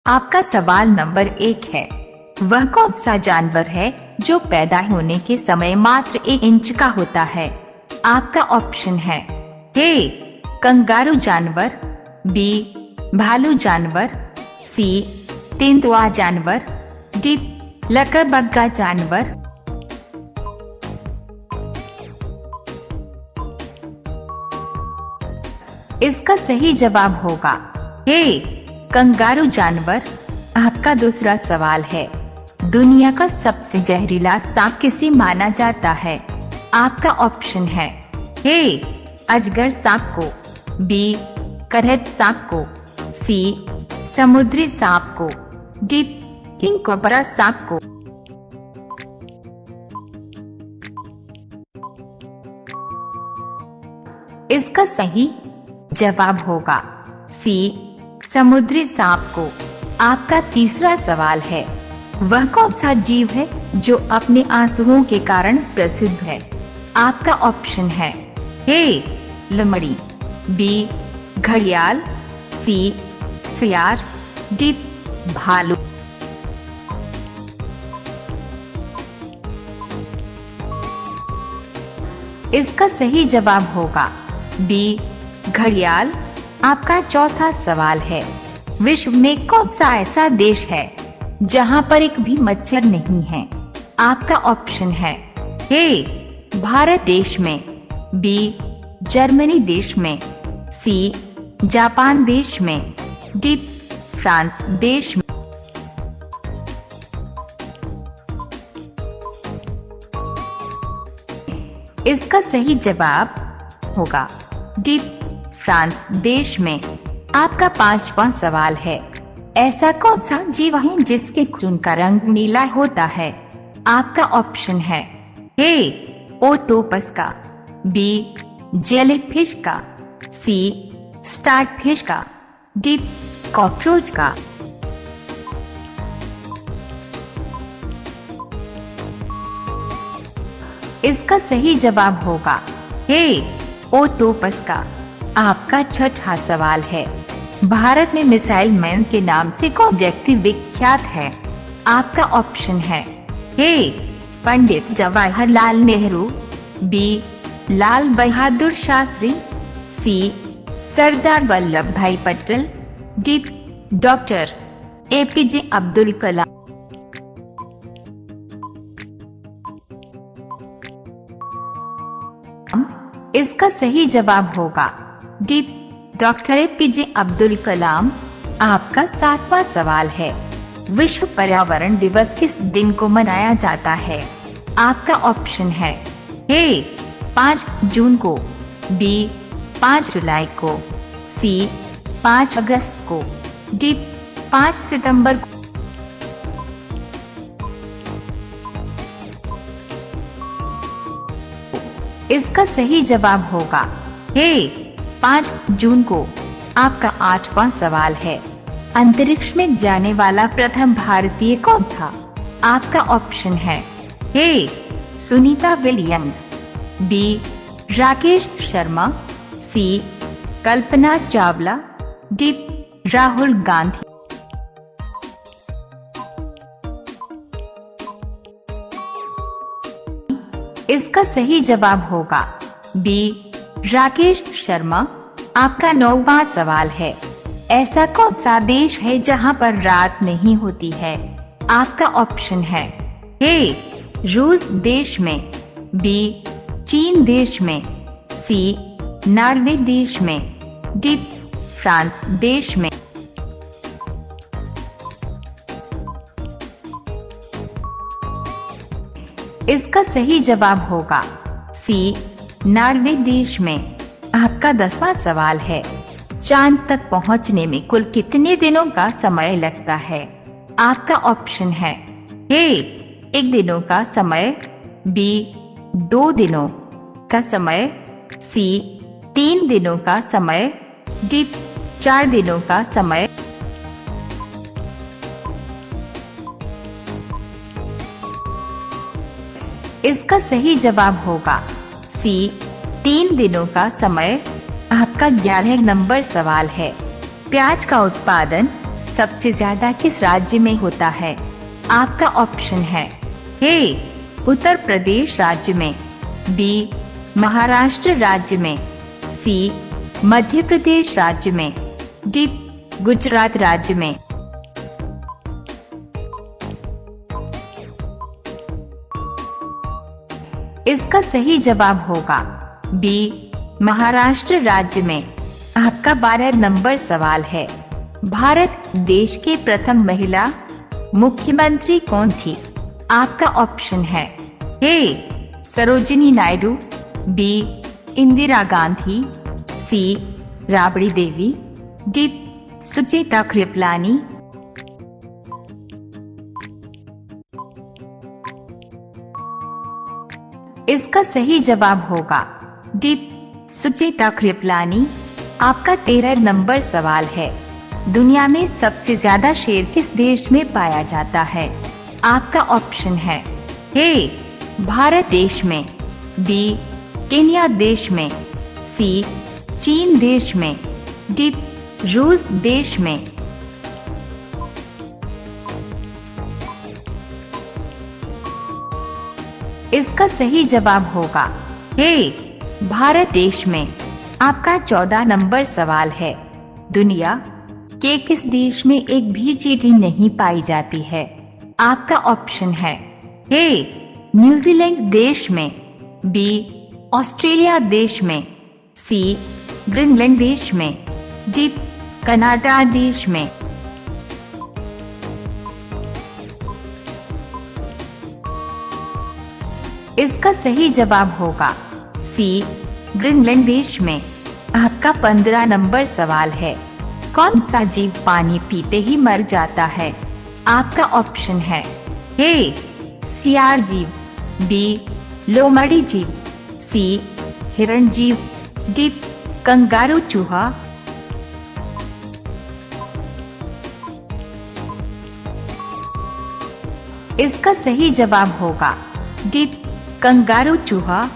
आपका सवाल नंबर 1 है, वह कौन सा जानवर है जो पैदा होने के समय मात्र 1 इंच का होता है? आपका ऑप्शन है ए कंगारू जानवर, बी भालू जानवर, सी तेंदुआ जानवर, डी लकड़बग्गा जानवर। इसका सही जवाब होगा ए कंगारू जानवर। आपका दूसरा सवाल है, दुनिया का सबसे जहरीला सांप किसे माना जाता है? आपका ऑप्शन है ए अजगर सांप को, बी करहत सांप को, सी समुद्री सांप को, डी किंग कोबरा सांप को। इसका सही जवाब होगा सी समुद्री सांप को। आपका तीसरा सवाल है, वह कौन सा जीव है जो अपने आंसुओं के कारण प्रसिद्ध है? आपका ऑप्शन है ए लोमड़ी, बी घड़ियाल, सी सियार, डी भालू। इसका सही जवाब होगा बी घड़ियाल। आपका चौथा सवाल है, विश्व में कौन सा ऐसा देश है जहां पर एक भी मच्छर नहीं है? आपका ऑप्शन है ए भारत देश में, बी जर्मनी देश में, सी जापान देश में, डी फ्रांस देश में। इसका सही जवाब होगा डी फ्रांस देश में। आपका पांचवा सवाल है, ऐसा कौन सा जीव है जिसके खून का रंग नीला होता है? आपका ऑप्शन है ए ओक्टोपस का, बी जेलीफिश का, सी स्टारफिश का, डी कॉकरोच का। इसका सही जवाब होगा ए ओक्टोपस का। आपका छठा सवाल है, भारत में मिसाइल मैन के नाम से कौन व्यक्ति विख्यात है? आपका ऑप्शन है A Pandit Jawaharlal Nehru, B Lal Bahadur Shastri, C Sardar Vallabh Bhai Patel, D doctor APJ Abdul Kalam. इसका सही जवाब होगा D doctor APJ Abdul Kalam. आपका सातवां सवाल है, विश्व पर्यावरण दिवस किस दिन को मनाया जाता है? आपका ऑप्शन है ए 5 जून को, बी 5 जुलाई को, सी 5 अगस्त को, डी 5 सितंबर को। इसका सही जवाब होगा ए 5 जून को। आपका आठवां सवाल है, अंतरिक्ष में जाने वाला प्रथम भारतीय कौन था? आपका ऑप्शन है ए सुनीता विलियम्स, बी राकेश शर्मा, सी कल्पना चावला, डी राहुल गांधी। इसका सही जवाब होगा बी राकेश शर्मा। आपका 9वां सवाल है, ऐसा कौन सा देश है जहां पर रात नहीं होती है? आपका ऑप्शन है ए रूस देश में, बी चीन देश में, सी नॉर्वे देश में, डी फ्रांस देश में। इसका सही जवाब होगा सी नॉर्वे देश में। आपका 10वां सवाल है, चांद तक पहुंचने में कुल कितने दिनों का समय लगता है? आपका ऑप्शन है ए 1 दिनों का समय, बी 2 दिनों का समय, सी 3 दिनों का समय, डी 4 दिनों का समय। इसका सही जवाब होगा सी 3 दिनों का समय। आपका 11 नंबर सवाल है, प्याज का उत्पादन सबसे ज्यादा किस राज्य में होता है? आपका ऑप्शन है ए उत्तर प्रदेश राज्य में, बी महाराष्ट्र राज्य में, सी मध्य प्रदेश राज्य में, डी गुजरात राज्य में। इसका सही जवाब होगा बी महाराष्ट्र राज्य में। आपका 12 नंबर सवाल है, भारत देश के प्रथम महिला मुख्यमंत्री कौन थी? आपका ऑप्शन है ए सरोजिनी नायडू, बी इंदिरा गांधी, सी राबड़ी देवी, डी सुचेता कृपलानी। इसका सही जवाब होगा डी सुचेता कृपलानी। आपका 13 नंबर सवाल है, दुनिया में सबसे ज्यादा शेर किस देश में पाया जाता है? आपका ऑप्शन है ए भारत देश में, बी केन्या देश में, सी चीन देश में, डी रूस देश में। इसका सही जवाब होगा ए भारत देश में। आपका 14 नंबर सवाल है, दुनिया के किस देश में एक भी चींटी नहीं पाई जाती है? आपका ऑप्शन है ए न्यूजीलैंड देश में, बी ऑस्ट्रेलिया देश में, सी ग्रीनलैंड देश में, डी कनाडा देश में। इसका सही जवाब होगा सी ग्रीनलैंड देश में। आपका 15 नंबर सवाल है, कौन सा जीव पानी पीते ही मर जाता है? आपका ऑप्शन है ए सियार जीव, बी लोमड़ी जीव, सी हिरण जीव, डी कंगारू चूहा। इसका सही जवाब होगा डी कंगारू चूहा।